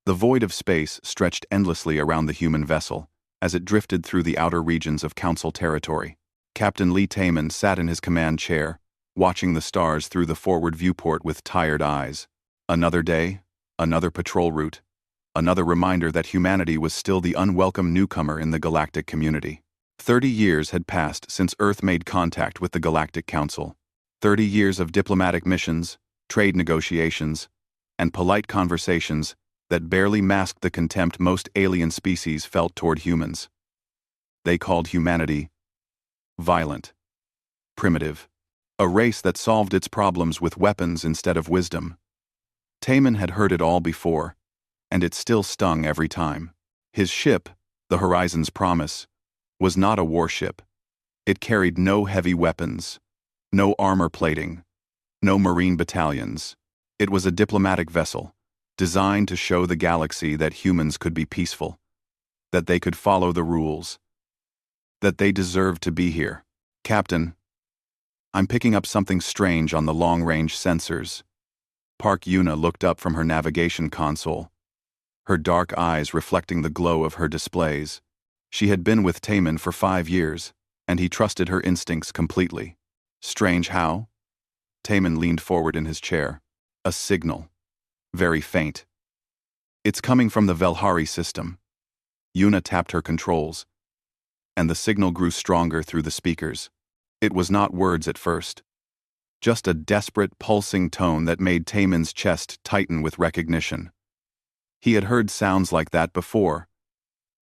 The void of space stretched endlessly around the human vessel as it drifted through the outer regions of Council territory. Captain Lee Taman sat in his command chair, watching the stars through the forward viewport with tired eyes. Another day, another patrol route, another reminder that humanity was still the unwelcome newcomer in the galactic community. 30 years had passed since Earth made contact with the Galactic Council. 30 years of diplomatic missions, trade negotiations, and polite conversations that barely masked the contempt most alien species felt toward humans. They called humanity violent, primitive, a race that solved its problems with weapons instead of wisdom. Taman had heard it all before, and it still stung every time. His ship, the Horizon's Promise, was not a warship. It carried no heavy weapons, no armor plating, no marine battalions. It was a diplomatic vessel, designed to show the galaxy that humans could be peaceful, that they could follow the rules, that they deserved to be here. Captain, I'm picking up something strange on the long-range sensors. Park Yuna looked up from her navigation console, her dark eyes reflecting the glow of her displays. She had been with Taman for 5 years, and he trusted her instincts completely. Strange how? Taman leaned forward in his chair. A signal. Very faint. It's coming from the Velhari system. Yuna tapped her controls, and the signal grew stronger through the speakers. It was not words at first, just a desperate, pulsing tone that made Taman's chest tighten with recognition. He had heard sounds like that before.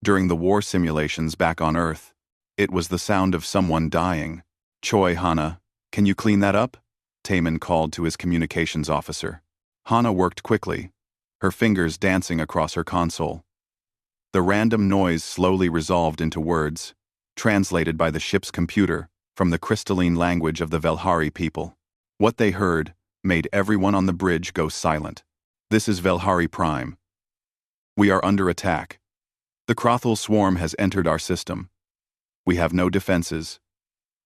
During the war simulations back on Earth, it was the sound of someone dying. Choi Hana, can you clean that up? Taman called to his communications officer. Hana worked quickly, her fingers dancing across her console. The random noise slowly resolved into words, translated by the ship's computer from the crystalline language of the Velhari people. What they heard made everyone on the bridge go silent. This is Velhari Prime. We are under attack. The Crothal swarm has entered our system. We have no defenses.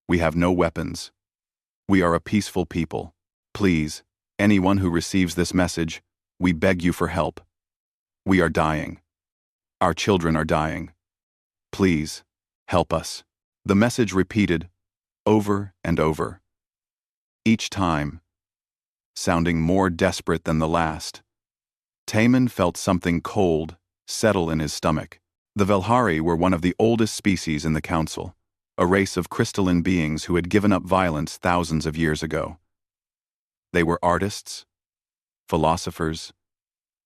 We have no weapons. We are a peaceful people. Please, anyone who receives this message, we beg you for help. We are dying. Our children are dying. Please, help us. The message repeated, over and over. Each time, sounding more desperate than the last. Taman felt something cold settle in his stomach. The Velhari were one of the oldest species in the Council, a race of crystalline beings who had given up violence thousands of years ago. They were artists, philosophers,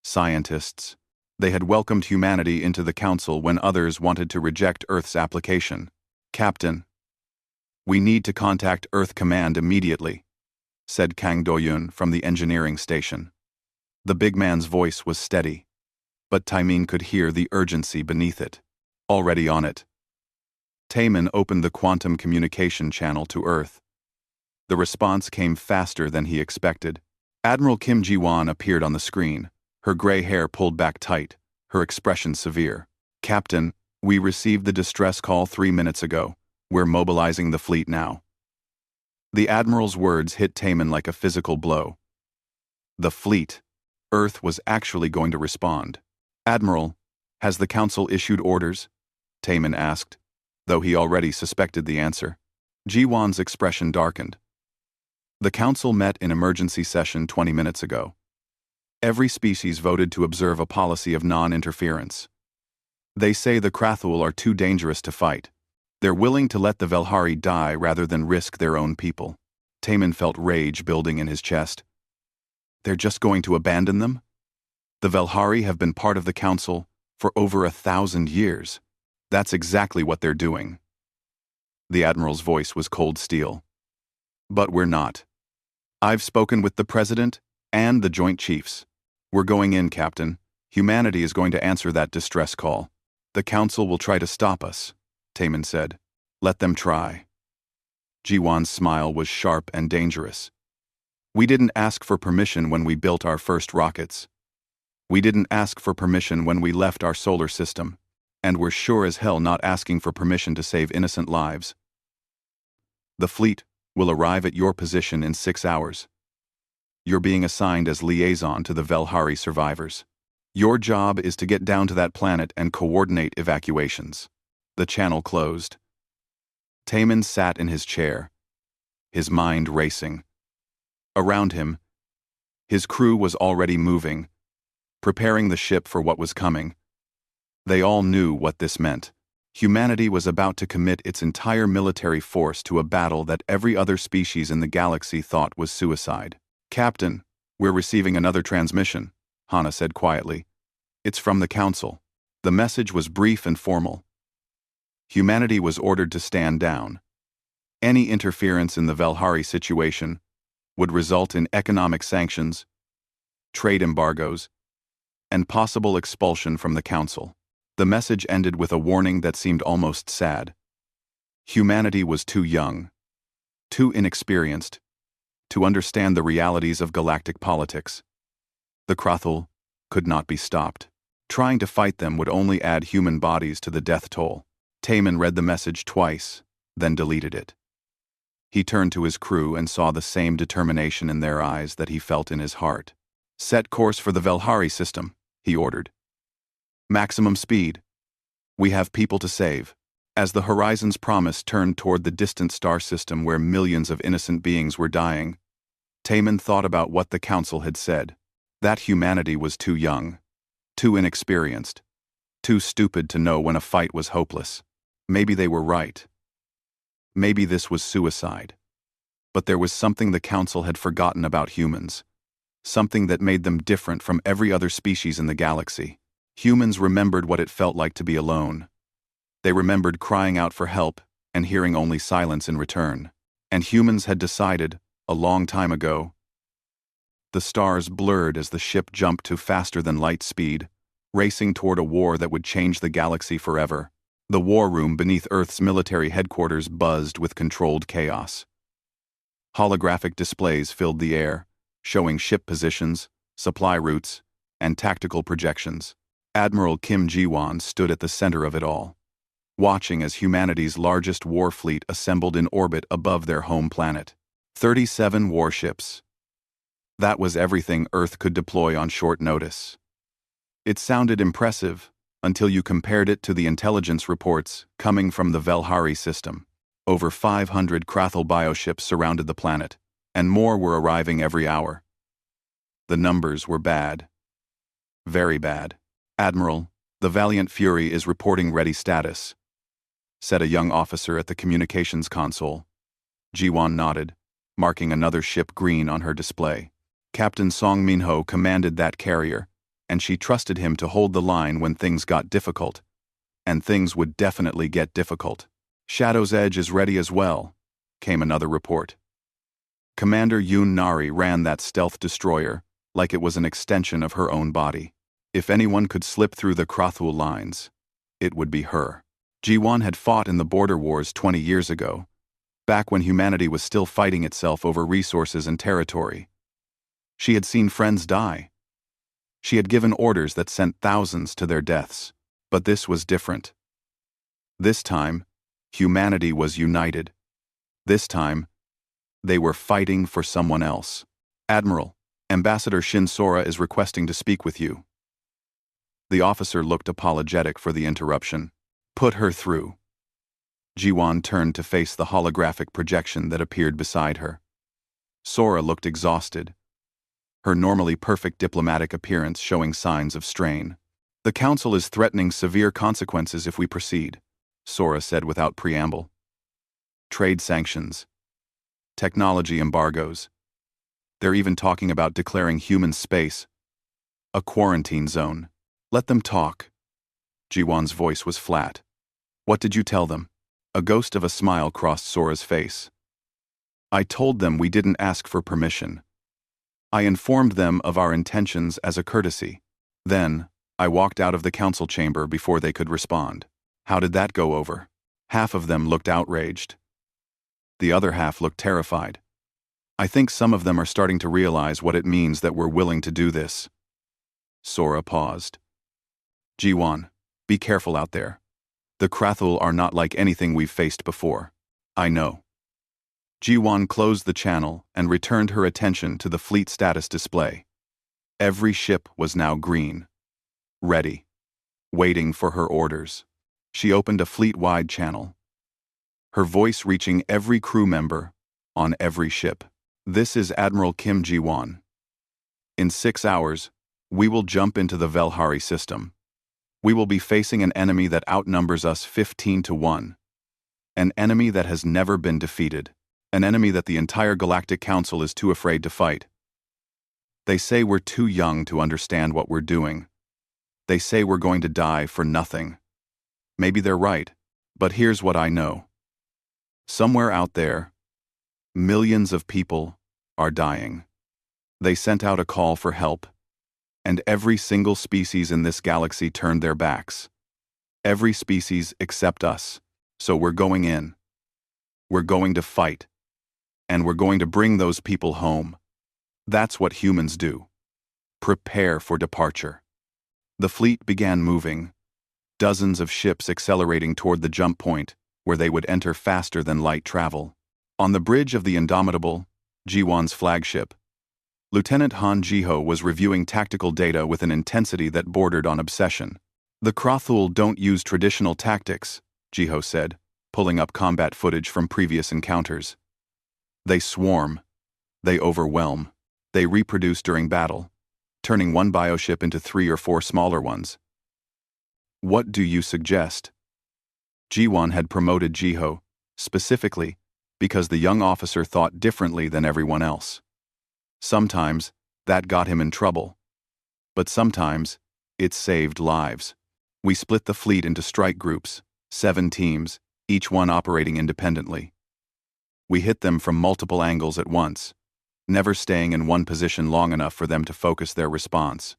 scientists. They had welcomed humanity into the Council when others wanted to reject Earth's application. Captain, we need to contact Earth Command immediately, said Kang Doyun from the engineering station. The big man's voice was steady, but Tamin could hear the urgency beneath it. Already on it. Taman opened the quantum communication channel to Earth. The response came faster than he expected. Admiral Kim Ji-won appeared on the screen, her gray hair pulled back tight, her expression severe. Captain, we received the distress call 3 minutes ago. We're mobilizing the fleet now. The Admiral's words hit Taman like a physical blow. The fleet. Earth was actually going to respond. Admiral, has the Council issued orders? Taman asked, though he already suspected the answer. Ji-won's expression darkened. The Council met in emergency session 20 minutes ago. Every species voted to observe a policy of non-interference. They say the Krathul are too dangerous to fight. They're willing to let the Velhari die rather than risk their own people. Taman felt rage building in his chest. They're just going to abandon them? The Velhari have been part of the Council for over 1,000 years. That's exactly what they're doing. The Admiral's voice was cold steel. But we're not. I've spoken with the President and the Joint Chiefs. We're going in, Captain. Humanity is going to answer that distress call. The Council will try to stop us, Taman said. Let them try. Ji-won's smile was sharp and dangerous. We didn't ask for permission when we built our first rockets. We didn't ask for permission when we left our solar system, and we're sure as hell not asking for permission to save innocent lives. The fleet will arrive at your position in 6 hours. You're being assigned as liaison to the Velhari survivors. Your job is to get down to that planet and coordinate evacuations. The channel closed. Taman sat in his chair, his mind racing. Around him, his crew was already moving, preparing the ship for what was coming. They all knew what this meant. Humanity was about to commit its entire military force to a battle that every other species in the galaxy thought was suicide. "Captain, we're receiving another transmission," Hana said quietly. "It's from the Council." The message was brief and formal. Humanity was ordered to stand down. Any interference in the Velhari situation would result in economic sanctions, trade embargoes, and possible expulsion from the Council. The message ended with a warning that seemed almost sad. Humanity was too young, too inexperienced, to understand the realities of galactic politics. The Krathul could not be stopped. Trying to fight them would only add human bodies to the death toll. Taman read the message twice, then deleted it. He turned to his crew and saw the same determination in their eyes that he felt in his heart. "Set course for the Velhari system," he ordered. "Maximum speed. We have people to save." As the Horizon's promise turned toward the distant star system where millions of innocent beings were dying, Taman thought about what the Council had said. That humanity was too young, too inexperienced, too stupid to know when a fight was hopeless. Maybe they were right. Maybe this was suicide. But there was something the Council had forgotten about humans. Something that made them different from every other species in the galaxy. Humans remembered what it felt like to be alone. They remembered crying out for help and hearing only silence in return. And humans had decided, a long time ago. The stars blurred as the ship jumped to faster-than-light speed, racing toward a war that would change the galaxy forever. The war room beneath Earth's military headquarters buzzed with controlled chaos. Holographic displays filled the air, showing ship positions, supply routes, and tactical projections. Admiral Kim Ji-won stood at the center of it all, watching as humanity's largest war fleet assembled in orbit above their home planet. 37 warships. That was everything Earth could deploy on short notice. It sounded impressive until you compared it to the intelligence reports coming from the Velhari system. Over 500 Krathul bioships surrounded the planet, and more were arriving every hour. The numbers were bad. Very bad. "Admiral, the Valiant Fury is reporting ready status," said a young officer at the communications console. Ji-won nodded, marking another ship green on her display. Captain Song Min-ho commanded that carrier, and she trusted him to hold the line when things got difficult. And things would definitely get difficult. "Shadow's Edge is ready as well," came another report. Commander Yoon Nari ran that stealth destroyer like it was an extension of her own body. If anyone could slip through the Krathul lines, it would be her. Ji-won had fought in the border wars 20 years ago, back when humanity was still fighting itself over resources and territory. She had seen friends die. She had given orders that sent thousands to their deaths. But this was different. This time, humanity was united. This time, they were fighting for someone else. "Admiral, Ambassador Shin Sora is requesting to speak with you." The officer looked apologetic for the interruption. "Put her through." Ji-won turned to face the holographic projection that appeared beside her. Sora looked exhausted, her normally perfect diplomatic appearance showing signs of strain. "The Council is threatening severe consequences if we proceed," Sora said without preamble. "Trade sanctions, technology embargoes. They're even talking about declaring human space a quarantine zone." "Let them talk." Ji-won's voice was flat. "What did you tell them?" A ghost of a smile crossed Sora's face. "I told them we didn't ask for permission. I informed them of our intentions as a courtesy. Then, I walked out of the council chamber before they could respond." "How did that go over?" Half of them looked outraged. The other half looked terrified. "I think some of them are starting to realize what it means that we're willing to do this." Sora paused. "Ji-won, be careful out there. The Krathul are not like anything we've faced before." "I know." Ji-won closed the channel and returned her attention to the fleet status display. Every ship was now green. ready, waiting for her orders. She opened a fleet-wide channel, her voice reaching every crew member on every ship. This is Admiral Kim Ji-won. In 6 hours, we will jump into the Velhari system. We will be facing an enemy that outnumbers us 15-1. An enemy that has never been defeated. An enemy that the entire Galactic Council is too afraid to fight. They say we're too young to understand what we're doing. They say we're going to die for nothing. Maybe they're right, but here's what I know. Somewhere out there, millions of people are dying. They sent out a call for help, and every single species in this galaxy turned their backs. Every species except us. So we're going in. We're going to fight. And we're going to bring those people home. That's what humans do. Prepare for departure. The fleet began moving, dozens of ships accelerating toward the jump point, where they would enter faster than light travel. On the bridge of the indomitable, Ji-won's flagship, Lieutenant Han Ji-ho was reviewing tactical data with an intensity that bordered on obsession. The Krothul don't use traditional tactics, Ji-ho said, pulling up combat footage from previous encounters. They swarm. They overwhelm. They reproduce during battle, turning one bioship into 3 or 4 smaller ones. What do you suggest? Ji-won had promoted Ji-ho, specifically because the young officer thought differently than everyone else. Sometimes, that got him in trouble. But sometimes, it saved lives. We split the fleet into strike groups, 7 teams, each one operating independently. We hit them from multiple angles at once, never staying in one position long enough for them to focus their response.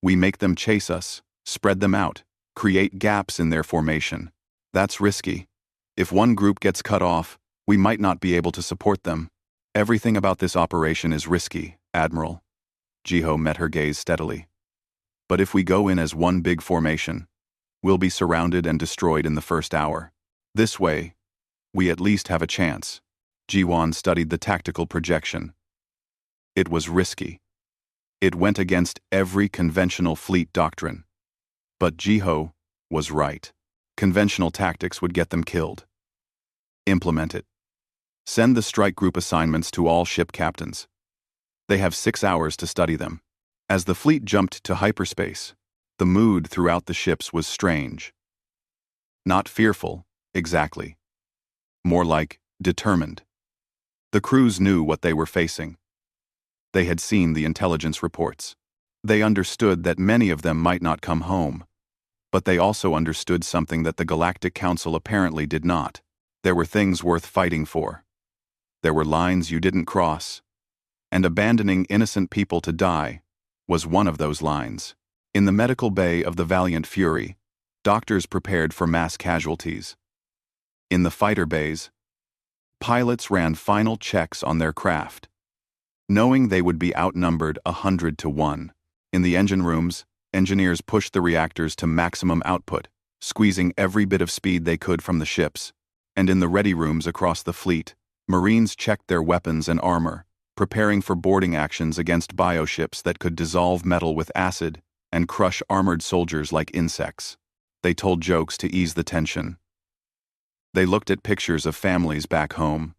We make them chase us, spread them out, create gaps in their formation. That's risky. If one group gets cut off, we might not be able to support them. Everything about this operation is risky, Admiral. Ji-ho met her gaze steadily. But if we go in as one big formation, we'll be surrounded and destroyed in the first hour. This way, we at least have a chance. Ji-won studied the tactical projection. It was risky. It went against every conventional fleet doctrine. But Ji-ho was right. Conventional tactics would get them killed. Implement it. Send the strike group assignments to all ship captains. They have 6 hours to study them. As the fleet jumped to hyperspace, the mood throughout the ships was strange. Not fearful, exactly. More like determined. The crews knew what they were facing. They had seen the intelligence reports. They understood that many of them might not come home. But they also understood something that the Galactic Council apparently did not. There were things worth fighting for. There were lines you didn't cross. And abandoning innocent people to die was one of those lines. In the medical bay of the Valiant Fury, doctors prepared for mass casualties. In the fighter bays, pilots ran final checks on their craft, knowing they would be outnumbered 100-1. In the engine rooms, engineers pushed the reactors to maximum output, squeezing every bit of speed they could from the ships. And in the ready rooms across the fleet, Marines checked their weapons and armor, preparing for boarding actions against bioships that could dissolve metal with acid and crush armored soldiers like insects. They told jokes to ease the tension. They looked at pictures of families back home.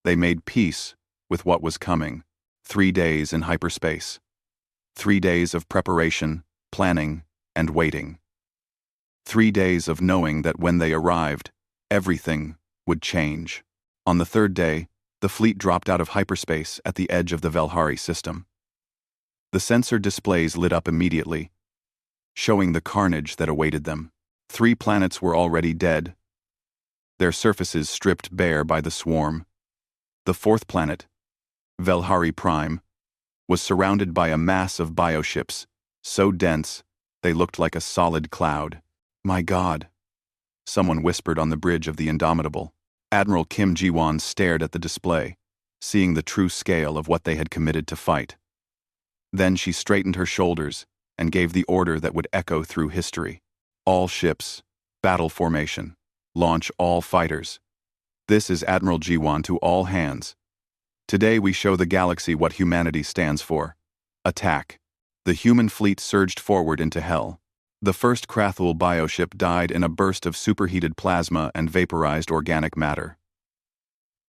They made peace with what was coming. 3 days in hyperspace. 3 days of preparation, planning, and waiting. 3 days of knowing that when they arrived, everything would change. On the 3rd day, the fleet dropped out of hyperspace at the edge of the Velhari system. The sensor displays lit up immediately, showing the carnage that awaited them. 3 planets were already dead, their surfaces stripped bare by the swarm. The 4th planet, Velhari Prime, was surrounded by a mass of bioships, so dense they looked like a solid cloud. My God, someone whispered on the bridge of the Indomitable. Admiral Kim Ji-won stared at the display, seeing the true scale of what they had committed to fight. Then she straightened her shoulders and gave the order that would echo through history. All ships, battle formation, launch all fighters. This is Admiral Ji-won to all hands. Today we show the galaxy what humanity stands for. Attack. The human fleet surged forward into hell, The first Krathul bioship died in a burst of superheated plasma and vaporized organic matter.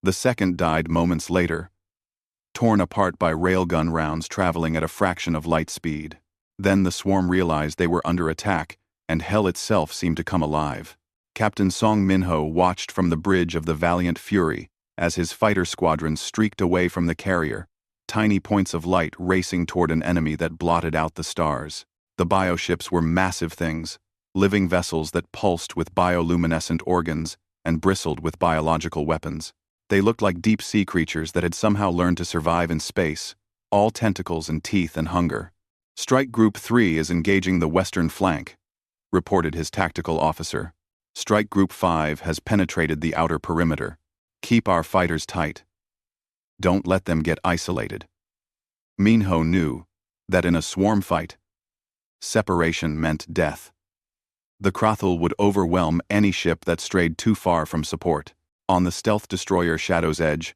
The second died moments later, torn apart by railgun rounds traveling at a fraction of light speed. Then the swarm realized they were under attack, and hell itself seemed to come alive. Captain Song Minho watched from the bridge of the Valiant Fury as his fighter squadron streaked away from the carrier, tiny points of light racing toward an enemy that blotted out the stars. The bioships were massive things, living vessels that pulsed with bioluminescent organs and bristled with biological weapons. They looked like deep-sea creatures that had somehow learned to survive in space, all tentacles and teeth and hunger. "Strike Group 3 is engaging the western flank," reported his tactical officer. "Strike Group 5 has penetrated the outer perimeter. Keep our fighters tight. Don't let them get isolated." Minho knew that in a swarm fight, separation meant death. The Krathul would overwhelm any ship that strayed too far from support. On the stealth destroyer Shadow's Edge,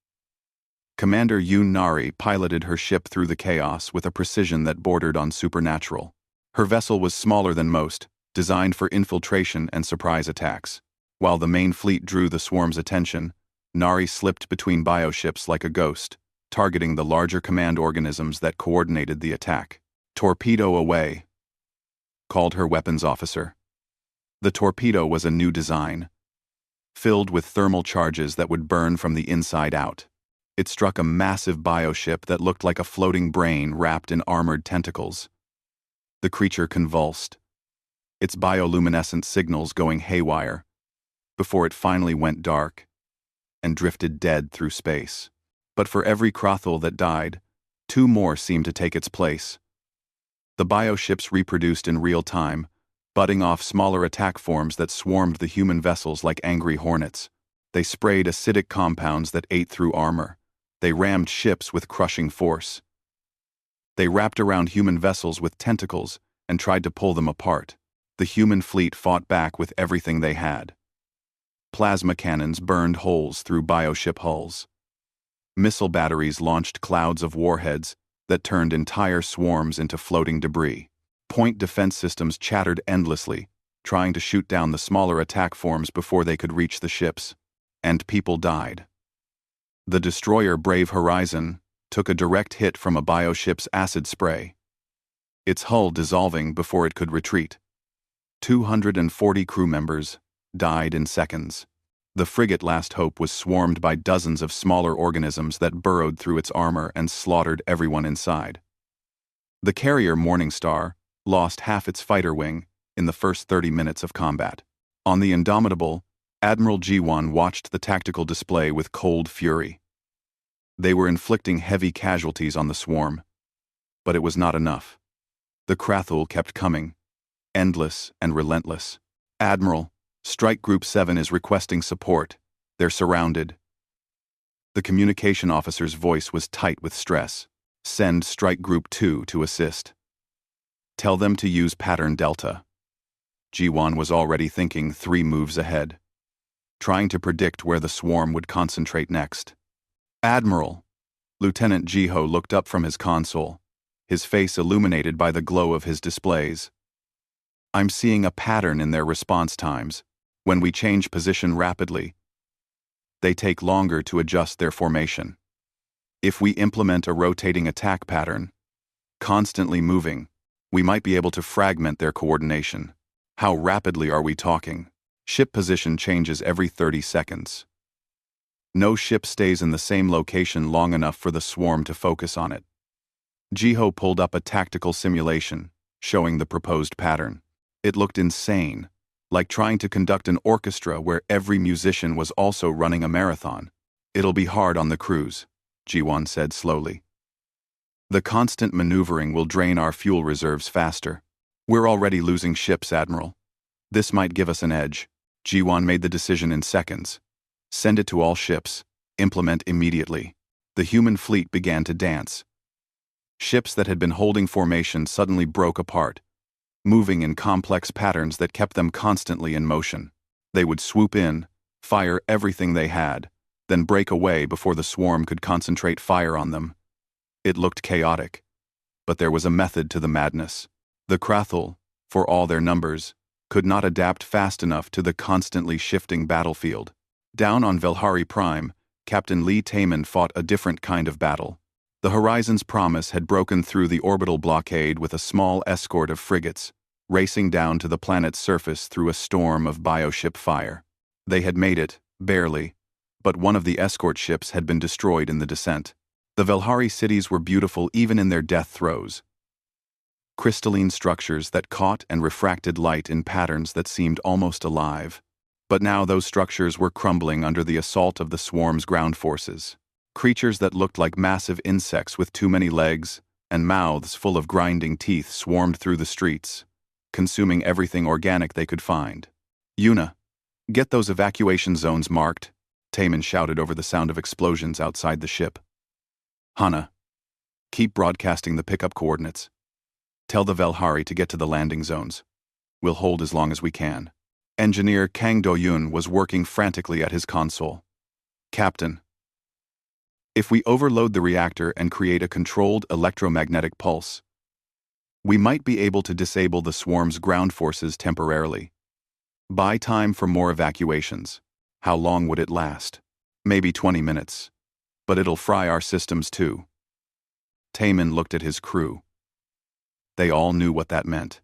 Commander Yoon Nari piloted her ship through the chaos with a precision that bordered on supernatural. Her vessel was smaller than most, designed for infiltration and surprise attacks. While the main fleet drew the swarm's attention, Nari slipped between bioships like a ghost, targeting the larger command organisms that coordinated the attack. "Torpedo away," called her weapons officer. The torpedo was a new design, filled with thermal charges that would burn from the inside out. It struck a massive bioship that looked like a floating brain wrapped in armored tentacles. The creature convulsed, its bioluminescent signals going haywire, before it finally went dark and drifted dead through space. But for every Krathul that died, 2 more seemed to take its place. The bioships reproduced in real time, butting off smaller attack forms that swarmed the human vessels like angry hornets. They sprayed acidic compounds that ate through armor. They rammed ships with crushing force. They wrapped around human vessels with tentacles and tried to pull them apart. The human fleet fought back with everything they had. Plasma cannons burned holes through bioship hulls. Missile batteries launched clouds of warheads that turned entire swarms into floating debris. Point defense systems chattered endlessly, trying to shoot down the smaller attack forms before they could reach the ships. And people died. The destroyer Brave Horizon took a direct hit from a bioship's acid spray, its hull dissolving before it could retreat. 240 crew members died in seconds. The frigate Last Hope was swarmed by dozens of smaller organisms that burrowed through its armor and slaughtered everyone inside. The carrier Morningstar lost half its fighter wing in the first 30 minutes of combat. On the Indomitable, Admiral Ji-won watched the tactical display with cold fury. They were inflicting heavy casualties on the swarm, but it was not enough. The Krathul kept coming, endless and relentless. "Admiral, Strike Group 7 is requesting support. They're surrounded." The communication officer's voice was tight with stress. "Send Strike Group 2 to assist. Tell them to use Pattern Delta." Ji-won was already thinking 3 moves ahead, trying to predict where the swarm would concentrate next. "Admiral!" Lieutenant Ji-ho looked up from his console, his face illuminated by the glow of his displays. "I'm seeing a pattern in their response times. When we change position rapidly, they take longer to adjust their formation. If we implement a rotating attack pattern, constantly moving, we might be able to fragment their coordination." "How rapidly are we talking?" "Ship position changes every 30 seconds. No ship stays in the same location long enough for the swarm to focus on it." Ji-ho pulled up a tactical simulation, showing the proposed pattern. It looked insane, like trying to conduct an orchestra where every musician was also running a marathon. "It'll be hard on the crews," Ji-won said slowly. "The constant maneuvering will drain our fuel reserves faster. We're already losing ships, Admiral. This might give us an edge." Ji-won made the decision in seconds. "Send it to all ships. Implement immediately." The human fleet began to dance. Ships that had been holding formation suddenly broke apart, moving in complex patterns that kept them constantly in motion. They would swoop in, fire everything they had, then break away before the swarm could concentrate fire on them. It looked chaotic, but there was a method to the madness. The Krathul, for all their numbers, could not adapt fast enough to the constantly shifting battlefield. Down on Velhari Prime, Captain Lee Taman fought a different kind of battle. The Horizon's Promise had broken through the orbital blockade with a small escort of frigates, racing down to the planet's surface through a storm of bioship fire. They had made it, barely, but one of the escort ships had been destroyed in the descent. The Velhari cities were beautiful even in their death throes. Crystalline structures that caught and refracted light in patterns that seemed almost alive. But now those structures were crumbling under the assault of the swarm's ground forces. Creatures that looked like massive insects with too many legs and mouths full of grinding teeth swarmed through the streets, consuming everything organic they could find. "Yuna, get those evacuation zones marked," Taman shouted over the sound of explosions outside the ship. "Hana, keep broadcasting the pickup coordinates. Tell the Velhari to get to the landing zones. We'll hold as long as we can." Engineer Kang Do-yun was working frantically at his console. "Captain, if we overload the reactor and create a controlled electromagnetic pulse, we might be able to disable the swarm's ground forces temporarily. Buy time for more evacuations. How long would it last? Maybe 20 minutes. But it'll fry our systems too." Taman looked at his crew. They all knew what that meant.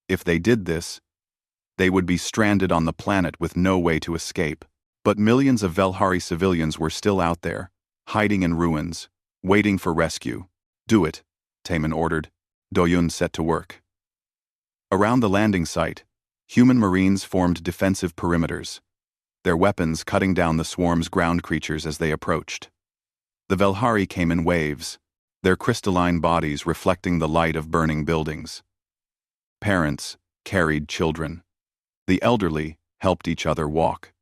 If they did this, they would be stranded on the planet with no way to escape. But millions of Velhari civilians were still out there, hiding in ruins, waiting for rescue. "Do it," Taman ordered. Do-yun set to work. Around the landing site, human marines formed defensive perimeters, their weapons cutting down the swarm's ground creatures as they approached. The Velhari came in waves, their crystalline bodies reflecting the light of burning buildings. Parents carried children. The elderly helped each other walk.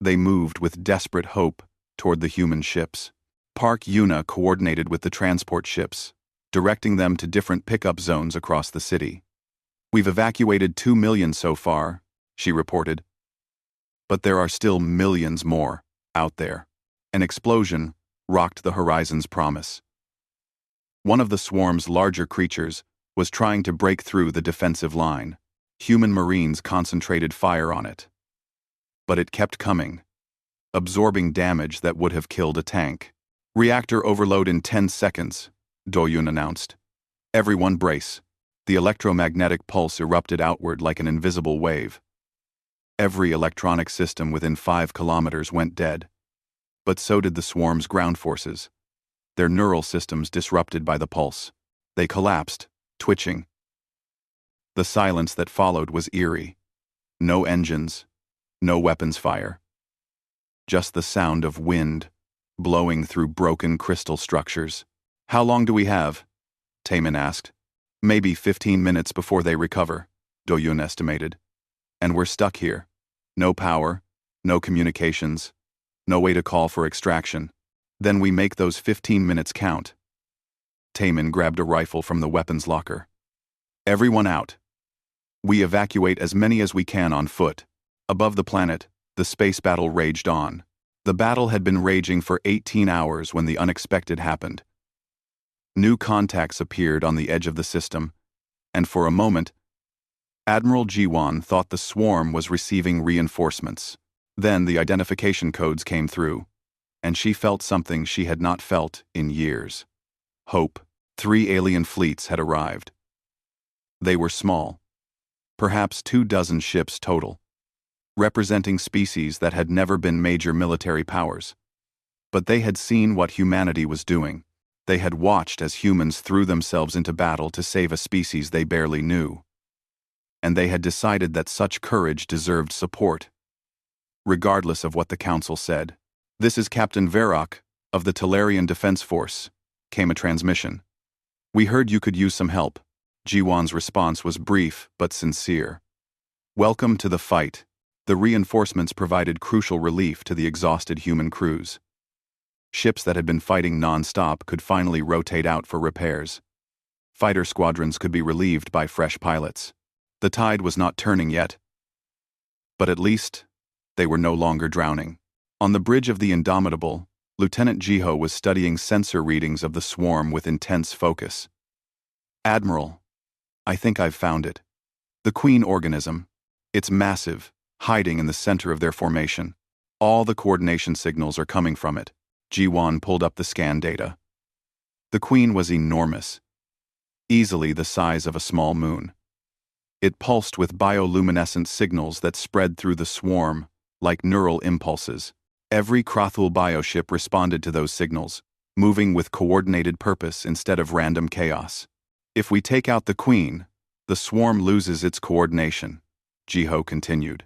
They moved with desperate hope toward the human ships. Park Yuna coordinated with the transport ships, directing them to different pickup zones across the city. "We've evacuated 2 million so far," she reported. "But there are still millions more out there." An explosion rocked the Horizon's Promise. One of the swarm's larger creatures was trying to break through the defensive line. Human marines concentrated fire on it. But it kept coming, absorbing damage that would have killed a tank. "Reactor overload in 10 seconds, Do-yun announced. "Everyone brace." The electromagnetic pulse erupted outward like an invisible wave. Every electronic system within 5 kilometers went dead. But so did the swarm's ground forces, their neural systems disrupted by the pulse. They collapsed, twitching. The silence that followed was eerie. No engines, no weapons fire. Just the sound of wind blowing through broken crystal structures. "How long do we have?" Taman asked. "Maybe 15 minutes before they recover," Do-yun estimated. "And we're stuck here. No power, no communications, no way to call for extraction. Then we make those 15 minutes count." Taman grabbed a rifle from the weapons locker. "Everyone out. We evacuate as many as we can on foot." Above the planet, the space battle raged on. The battle had been raging for 18 hours when the unexpected happened. New contacts appeared on the edge of the system, and for a moment, Admiral Jiwan thought the swarm was receiving reinforcements. Then the identification codes came through, and she felt something she had not felt in years. Hope. 3 alien fleets had arrived. They were small, perhaps 24 ships total, representing species that had never been major military powers. But they had seen what humanity was doing. They had watched as humans threw themselves into battle to save a species they barely knew. And they had decided that such courage deserved support, regardless of what the Council said. "This is Captain Verok of the Talarian Defense Force," came a transmission. "We heard you could use some help." Jiwan's response was brief but sincere. "Welcome to the fight." The reinforcements provided crucial relief to the exhausted human crews. Ships that had been fighting non-stop could finally rotate out for repairs. Fighter squadrons could be relieved by fresh pilots. The tide was not turning yet, but at least they were no longer drowning. On the bridge of the Indomitable, Lieutenant Jiho was studying sensor readings of the swarm with intense focus. "Admiral, I think I've found it." The queen organism. It's massive, hiding in the center of their formation. All the coordination signals are coming from it. Ji-won pulled up the scan data. The queen was enormous, easily the size of a small moon. It pulsed with bioluminescent signals that spread through the swarm, like neural impulses. Every Krathul bioship responded to those signals, moving with coordinated purpose instead of random chaos. If we take out the queen, the swarm loses its coordination, Ji-ho continued.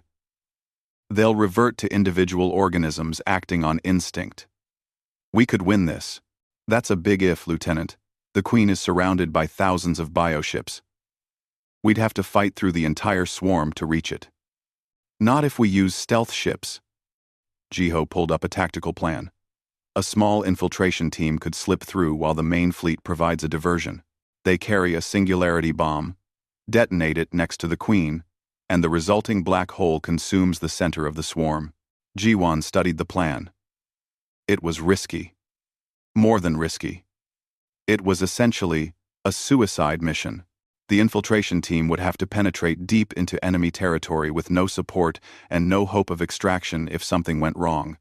They'll revert to individual organisms acting on instinct. We could win this. That's a big if, Lieutenant. The queen is surrounded by thousands of bioships. We'd have to fight through the entire swarm to reach it. Not if we use stealth ships. Ji-ho pulled up a tactical plan. A small infiltration team could slip through while the main fleet provides a diversion. They carry a singularity bomb, detonate it next to the queen, and the resulting black hole consumes the center of the swarm. Ji-won studied the plan. It was risky. More than risky. It was essentially a suicide mission. The infiltration team would have to penetrate deep into enemy territory with no support and no hope of extraction if something went wrong.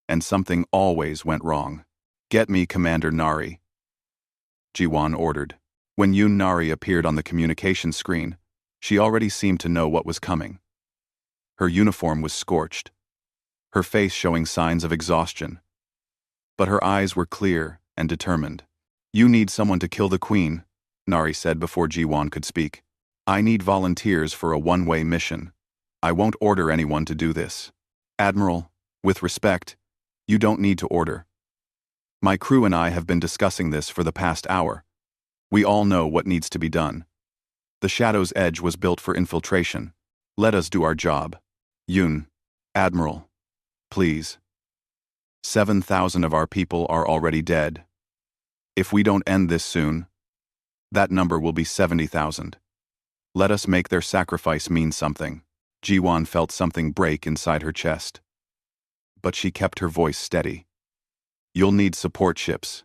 And something always went wrong. Get me Commander Nari, Ji-won ordered. When Yoon Nari appeared on the communication screen, she already seemed to know what was coming. Her uniform was scorched, her face showing signs of exhaustion. But her eyes were clear and determined. You need someone to kill the queen, Nari said before Ji-won could speak. I need volunteers for a one-way mission. I won't order anyone to do this. Admiral, with respect, you don't need to order. My crew and I have been discussing this for the past hour. We all know what needs to be done. The Shadow's Edge was built for infiltration. Let us do our job. Yoon, Admiral, please. 7,000 of our people are already dead. If we don't end this soon, that number will be 70,000. Let us make their sacrifice mean something. Ji-won felt something break inside her chest. But she kept her voice steady. You'll need support ships.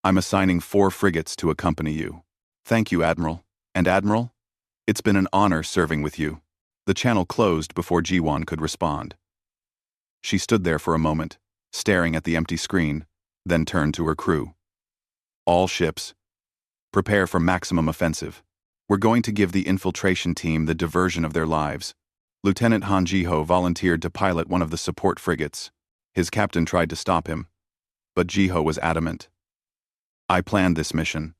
I'm assigning 4 frigates to accompany you. Thank you, Admiral. And Admiral, it's been an honor serving with you. The channel closed before Ji-won could respond. She stood there for a moment, staring at the empty screen, then turned to her crew. All ships, prepare for maximum offensive. We're going to give the infiltration team the diversion of their lives. Lieutenant Han Ji-ho volunteered to pilot one of the support frigates. His captain tried to stop him, but Ji-ho was adamant. I planned this mission.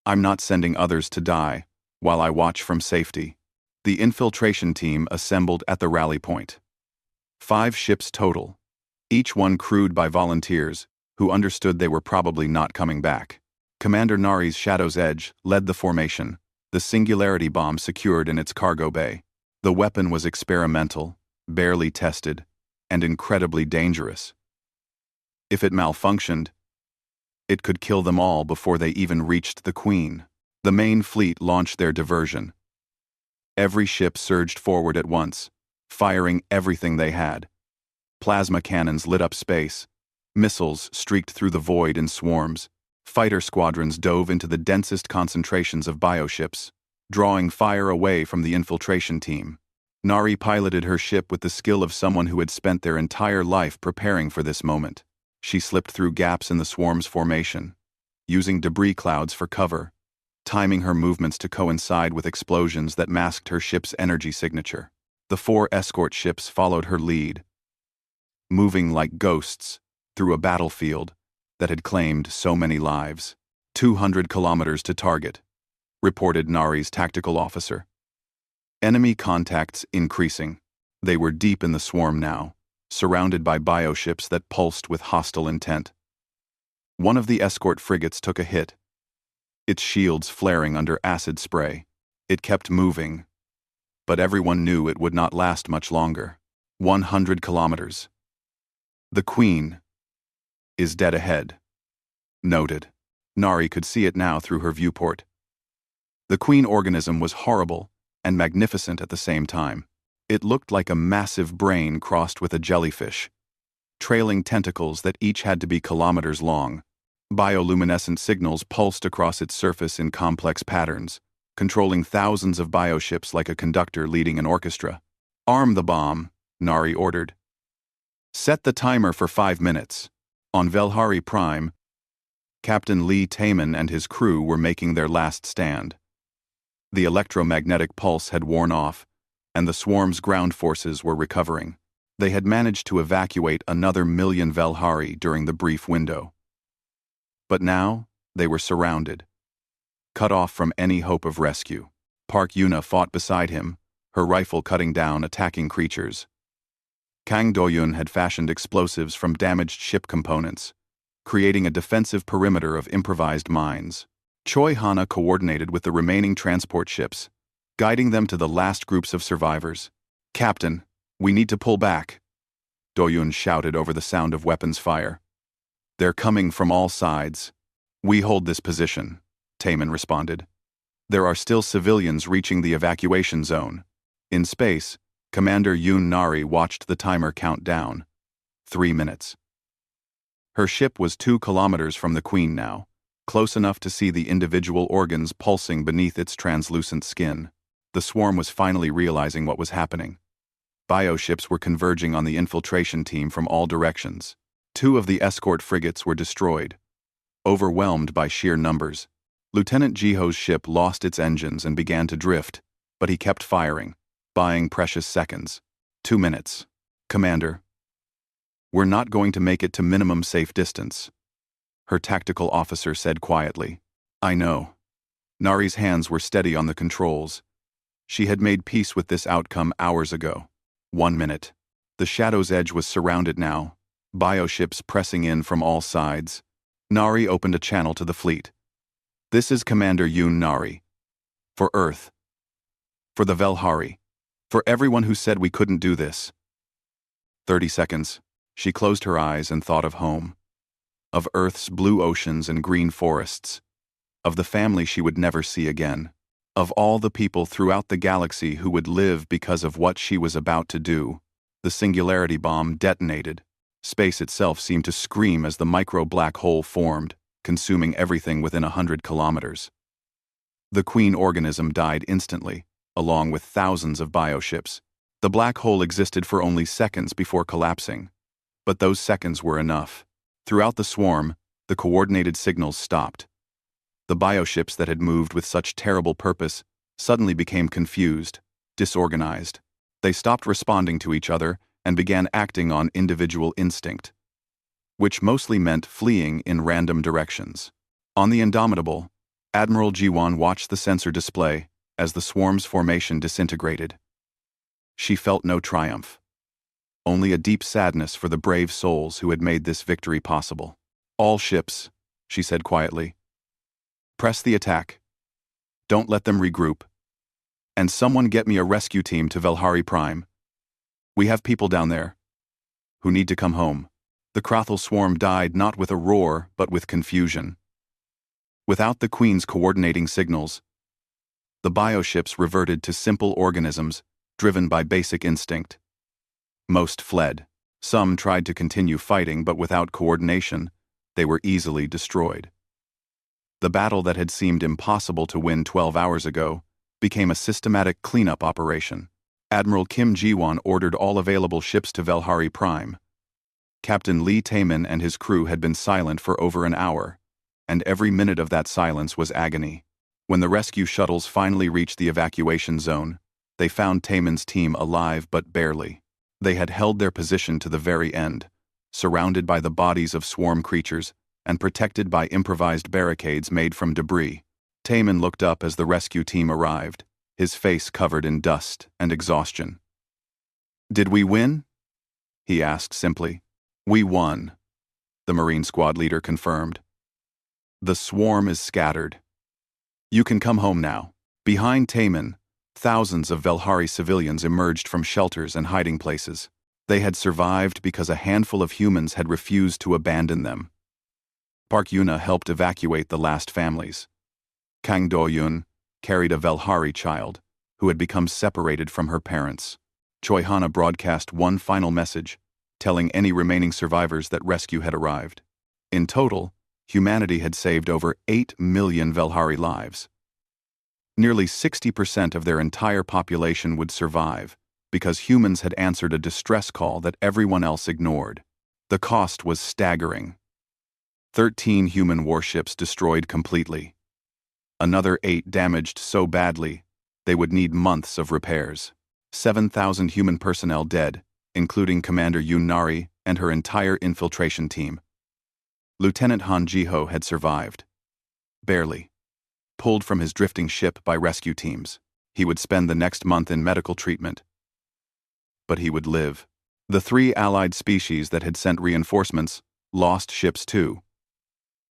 I'm not sending others to die while I watch from safety. The infiltration team assembled at the rally point. 5 ships total, each one crewed by volunteers who understood they were probably not coming back. Commander Nari's Shadow's Edge led the formation, the singularity bomb secured in its cargo bay. The weapon was experimental, barely tested, and incredibly dangerous. If it malfunctioned, it could kill them all before they even reached the Queen. The main fleet launched their diversion. Every ship surged forward at once, firing everything they had. Plasma cannons lit up space. Missiles streaked through the void in swarms. Fighter squadrons dove into the densest concentrations of bioships, drawing fire away from the infiltration team. Nari piloted her ship with the skill of someone who had spent their entire life preparing for this moment. She slipped through gaps in the swarm's formation, using debris clouds for cover, timing her movements to coincide with explosions that masked her ship's energy signature. The 4 escort ships followed her lead, moving like ghosts through a battlefield that had claimed so many lives. 200 kilometers to target, reported Nari's tactical officer. Enemy contacts increasing. They were deep in the swarm now, surrounded by bioships that pulsed with hostile intent. One of the escort frigates took a hit, its shields flaring under acid spray. It kept moving, but everyone knew it would not last much longer. 100 kilometers. The Queen is dead ahead. Noted. Nari could see it now through her viewport. The Queen organism was horrible and magnificent at the same time. It looked like a massive brain crossed with a jellyfish, trailing tentacles that each had to be kilometers long. Bioluminescent signals pulsed across its surface in complex patterns, controlling thousands of bioships like a conductor leading an orchestra. "Arm the bomb," Nari ordered. "Set the timer for 5 minutes." On Velhari Prime, Captain Lee Taman and his crew were making their last stand. The electromagnetic pulse had worn off, and the swarm's ground forces were recovering. They had managed to evacuate another 1,000,000 Velhari during the brief window. But now, they were surrounded, cut off from any hope of rescue. Park Yuna fought beside him, her rifle cutting down attacking creatures. Kang Doyun had fashioned explosives from damaged ship components, creating a defensive perimeter of improvised mines. Choi Hana coordinated with the remaining transport ships, guiding them to the last groups of survivors. "Captain, we need to pull back," Doyun shouted over the sound of weapons fire. "They're coming from all sides." "We hold this position," Taman responded. "There are still civilians reaching the evacuation zone." In space, Commander Yoon Nari watched the timer count down. 3 minutes. Her ship was 2 kilometers from the Queen now, close enough to see the individual organs pulsing beneath its translucent skin. The swarm was finally realizing what was happening. Bioships were converging on the infiltration team from all directions. 2 of the escort frigates were destroyed. Overwhelmed by sheer numbers, Lieutenant Jiho's ship lost its engines and began to drift, but he kept firing, buying precious seconds. 2 minutes. "Commander, we're not going to make it to minimum safe distance," her tactical officer said quietly. "I know." Nari's hands were steady on the controls. She had made peace with this outcome hours ago. 1 minute. The Shadow's Edge was surrounded now, bioships pressing in from all sides. Nari opened a channel to the fleet. "This is Commander Yoon Nari. For Earth. For the Velhari. For everyone who said we couldn't do this." 30 seconds. She closed her eyes and thought of home. Of Earth's blue oceans and green forests. Of the family she would never see again. Of all the people throughout the galaxy who would live because of what she was about to do. The singularity bomb detonated. Space itself seemed to scream as the micro-black hole formed, consuming everything within 100 kilometers. The Queen organism died instantly, along with thousands of bioships. The black hole existed for only seconds before collapsing. But those seconds were enough. Throughout the swarm, the coordinated signals stopped. The bioships that had moved with such terrible purpose suddenly became confused, disorganized. They stopped responding to each other and began acting on individual instinct, which mostly meant fleeing in random directions. On the Indomitable, Admiral Jiwan watched the sensor display as the swarm's formation disintegrated. She felt no triumph. Only a deep sadness for the brave souls who had made this victory possible. "All ships," she said quietly. "Press the attack. Don't let them regroup. And someone get me a rescue team to Velhari Prime. We have people down there who need to come home." The Krathal swarm died not with a roar, but with confusion. Without the Queen's coordinating signals, the bioships reverted to simple organisms driven by basic instinct. Most fled. Some tried to continue fighting, but without coordination, they were easily destroyed. The battle that had seemed impossible to win 12 hours ago became a systematic cleanup operation. Admiral Kim Ji-won ordered all available ships to Velhari Prime. Captain Lee Taman and his crew had been silent for over an hour, and every minute of that silence was agony. When the rescue shuttles finally reached the evacuation zone, they found Taman's team alive but barely. They had held their position to the very end, surrounded by the bodies of swarm creatures and protected by improvised barricades made from debris. Taman looked up as the rescue team arrived, his face covered in dust and exhaustion. "Did we win?" he asked simply. "We won," the Marine Squad leader confirmed. "The swarm is scattered. You can come home now." Behind Taman, thousands of Velhari civilians emerged from shelters and hiding places. They had survived because a handful of humans had refused to abandon them. Park Yuna helped evacuate the last families. Kang Do-yun carried a Velhari child who had become separated from her parents. Choi Hana broadcast one final message, telling any remaining survivors that rescue had arrived. In total, humanity had saved over 8 million Velhari lives. Nearly 60% of their entire population would survive, because humans had answered a distress call that everyone else ignored. The cost was staggering. 13 human warships destroyed completely. Another 8 damaged so badly, they would need months of repairs. 7,000 human personnel dead, including Commander Yun Nari and her entire infiltration team. Lieutenant Han Jiho had survived. Barely. Pulled from his drifting ship by rescue teams, he would spend the next month in medical treatment. But he would live. The 3 allied species that had sent reinforcements lost ships too.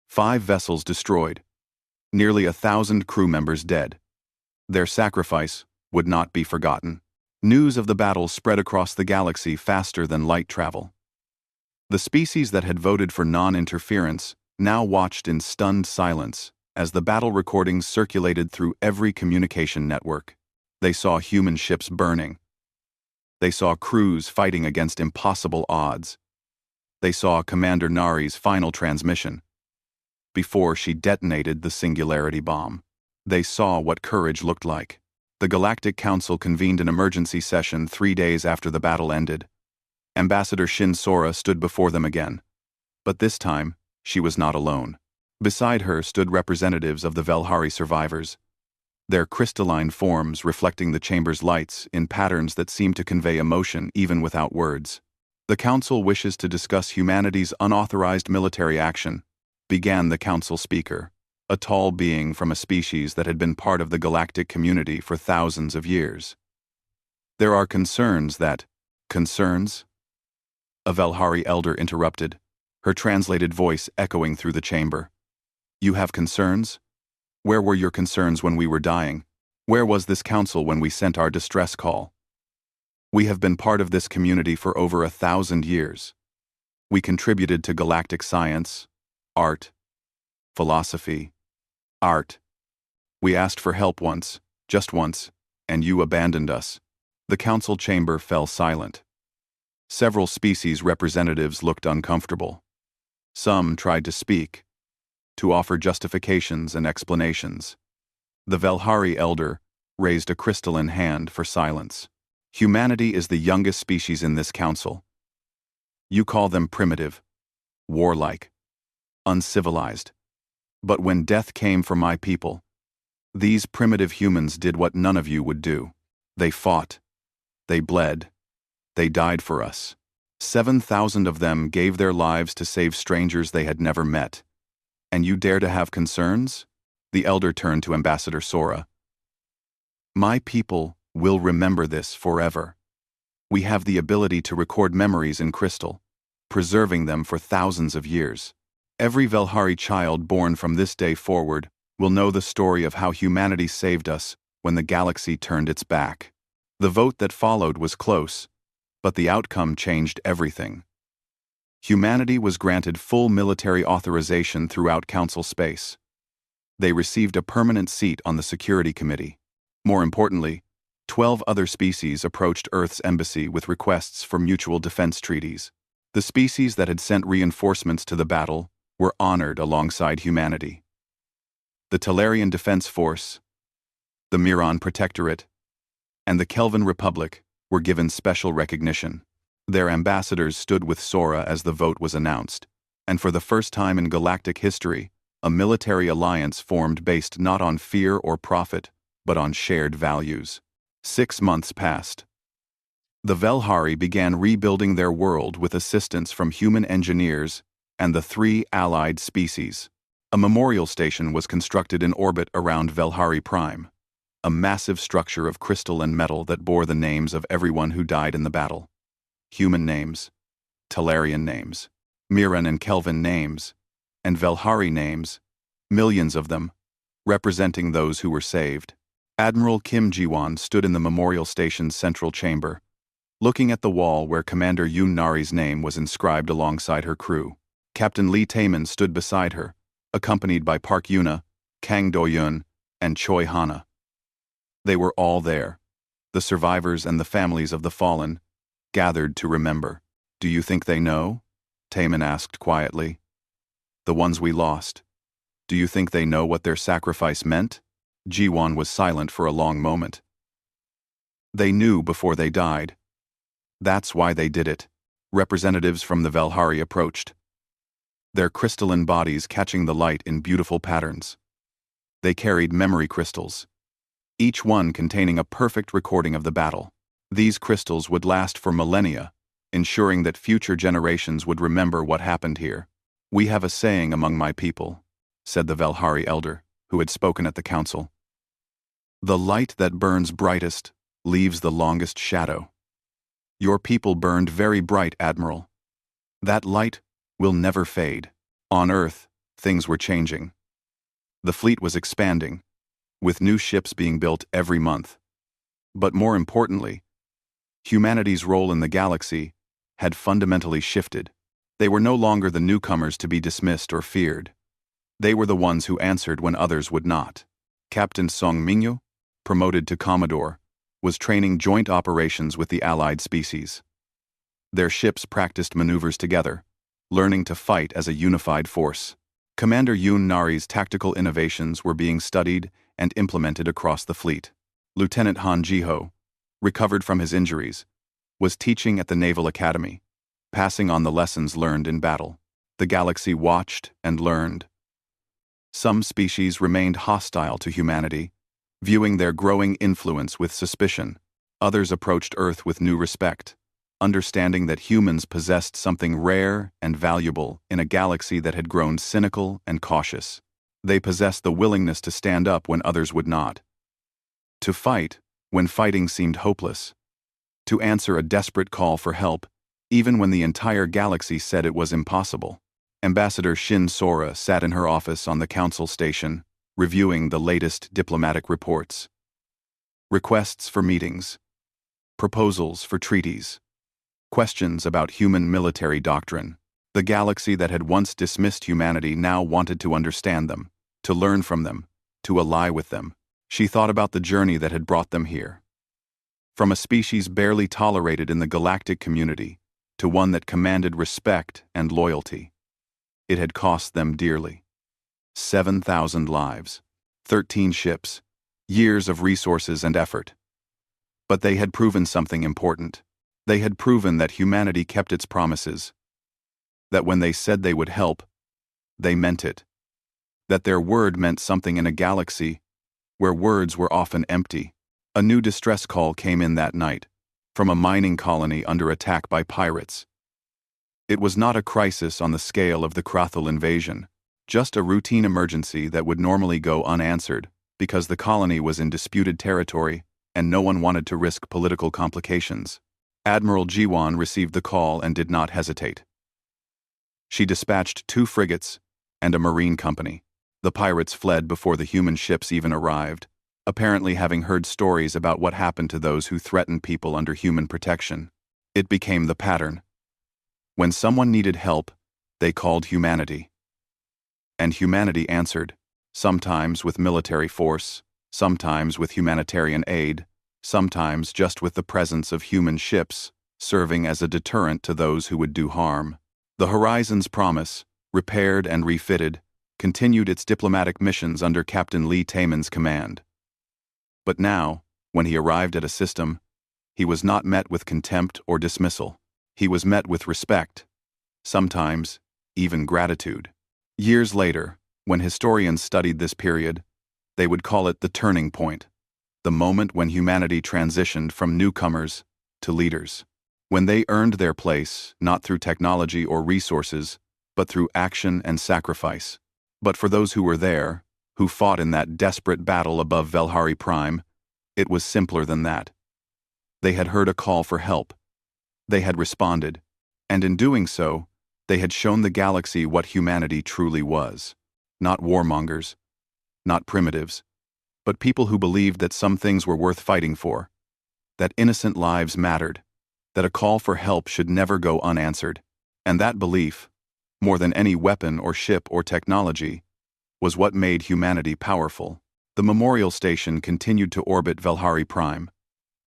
5 vessels destroyed. Nearly 1,000 crew members dead. Their sacrifice would not be forgotten. News of the battle spread across the galaxy faster than light travel. The species that had voted for non-interference now watched in stunned silence as the battle recordings circulated through every communication network. They saw human ships burning. They saw crews fighting against impossible odds. They saw Commander Nari's final transmission before she detonated the singularity bomb. They saw what courage looked like. The Galactic Council convened an emergency session 3 days after the battle ended. Ambassador Shin Sora stood before them again. But this time, she was not alone. Beside her stood representatives of the Velhari survivors, their crystalline forms reflecting the chamber's lights in patterns that seemed to convey emotion even without words. The Council wishes to discuss humanity's unauthorized military action, began the Council speaker, a tall being from a species that had been part of the galactic community for thousands of years. There are concerns that... Concerns? A Velhari elder interrupted, her translated voice echoing through the chamber. You have concerns? Where were your concerns when we were dying? Where was this council when we sent our distress call? We have been part of this community for over 1,000 years. We contributed to galactic science, art, philosophy, art. We asked for help once, just once, and you abandoned us. The council chamber fell silent. Several species representatives looked uncomfortable. Some tried to speak, to offer justifications and explanations. The Velhari elder raised a crystalline hand for silence. Humanity is the youngest species in this council. You call them primitive, warlike, uncivilized. But when death came for my people, these primitive humans did what none of you would do. They fought. They bled. They died for us. 7,000 of them gave their lives to save strangers they had never met. And you dare to have concerns? The elder turned to Ambassador Sora. My people will remember this forever. We have the ability to record memories in crystal, preserving them for thousands of years. Every Velhari child born from this day forward will know the story of how humanity saved us when the galaxy turned its back. The vote that followed was close, but the outcome changed everything. Humanity was granted full military authorization throughout Council space. They received a permanent seat on the Security Committee. More importantly, 12 other species approached Earth's embassy with requests for mutual defense treaties. The species that had sent reinforcements to the battle were honored alongside humanity. The Talarian Defense Force, the Miran Protectorate, and the Kelvin Republic were given special recognition. Their ambassadors stood with Sora as the vote was announced, and for the first time in galactic history, a military alliance formed based not on fear or profit, but on shared values. 6 months passed. The Velhari began rebuilding their world with assistance from human engineers and the 3 allied species. A memorial station was constructed in orbit around Velhari Prime, a massive structure of crystal and metal that bore the names of everyone who died in the battle. Human names, Talarian names, Miran and Kelvin names, and Velhari names, millions of them, representing those who were saved. Admiral Kim Jiwon stood in the memorial station's central chamber, looking at the wall where Commander Yun Nari's name was inscribed alongside her crew. Captain Lee Taemin stood beside her, accompanied by Park Yuna, Kang Do-yun, and Choi Hana. They were all there, the survivors and the families of the fallen, gathered to remember. Do you think they know? Taemin asked quietly. The ones we lost. Do you think they know what their sacrifice meant? Jiwan was silent for a long moment. They knew before they died. That's why they did it. Representatives from the Velhari approached, their crystalline bodies catching the light in beautiful patterns. They carried memory crystals, each one containing a perfect recording of the battle. These crystals would last for millennia, ensuring that future generations would remember what happened here. "We have a saying among my people," said the Velhari elder, who had spoken at the council. "The light that burns brightest leaves the longest shadow. Your people burned very bright, Admiral. That light will never fade." On Earth, things were changing. The fleet was expanding, with new ships being built every month. But more importantly, humanity's role in the galaxy had fundamentally shifted. They were no longer the newcomers to be dismissed or feared. They were the ones who answered when others would not. Captain Song Mingyu, promoted to Commodore, was training joint operations with the allied species. Their ships practiced maneuvers together, learning to fight as a unified force. Commander Yoon Nari's tactical innovations were being studied and implemented across the fleet. Lieutenant Han Jiho, recovered from his injuries, was teaching at the Naval Academy, passing on the lessons learned in battle. The galaxy watched and learned. Some species remained hostile to humanity, viewing their growing influence with suspicion. Others approached Earth with new respect, understanding that humans possessed something rare and valuable in a galaxy that had grown cynical and cautious. They possessed the willingness to stand up when others would not, to fight when fighting seemed hopeless, to answer a desperate call for help even when the entire galaxy said it was impossible. Ambassador Shin Sora sat in her office on the council station, reviewing the latest diplomatic reports. Requests for meetings, proposals for treaties, questions about human military doctrine. The galaxy that had once dismissed humanity now wanted to understand them, to learn from them, to ally with them. She thought about the journey that had brought them here. From a species barely tolerated in the galactic community, to one that commanded respect and loyalty. It had cost them dearly. 7,000 lives, 13 ships, years of resources and effort. But they had proven something important. They had proven that humanity kept its promises, that when they said they would help, they meant it, that their word meant something in a galaxy where words were often empty. A new distress call came in that night, from a mining colony under attack by pirates. It was not a crisis on the scale of the Krathul invasion, just a routine emergency that would normally go unanswered because the colony was in disputed territory and no one wanted to risk political complications. Admiral Jiwan received the call and did not hesitate. She dispatched 2 frigates and a marine company. The pirates fled before the human ships even arrived, apparently having heard stories about what happened to those who threatened people under human protection. It became the pattern. When someone needed help, they called humanity. And humanity answered, sometimes with military force, sometimes with humanitarian aid, sometimes just with the presence of human ships, serving as a deterrent to those who would do harm. The Horizon's Promise, repaired and refitted, continued its diplomatic missions under Captain Lee Taeman's command. But now, when he arrived at a system, he was not met with contempt or dismissal. He was met with respect, sometimes even gratitude. Years later, when historians studied this period, they would call it the turning point, the moment when humanity transitioned from newcomers to leaders, when they earned their place not through technology or resources, but through action and sacrifice. But for those who were there, who fought in that desperate battle above Velhari Prime, it was simpler than that. They had heard a call for help. They had responded, and in doing so, they had shown the galaxy what humanity truly was. Not warmongers, not primitives, but people who believed that some things were worth fighting for, that innocent lives mattered, that a call for help should never go unanswered. And that belief, more than any weapon or ship or technology, was what made humanity powerful. The memorial station continued to orbit Velhari Prime,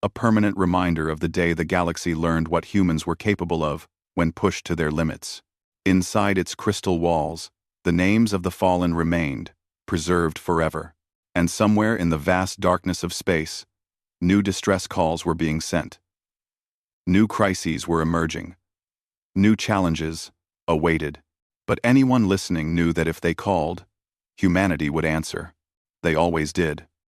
a permanent reminder of the day the galaxy learned what humans were capable of when pushed to their limits. Inside its crystal walls, the names of the fallen remained, preserved forever. And somewhere in the vast darkness of space, new distress calls were being sent. New crises were emerging. New challenges awaited. But anyone listening knew that if they called, humanity would answer. They always did.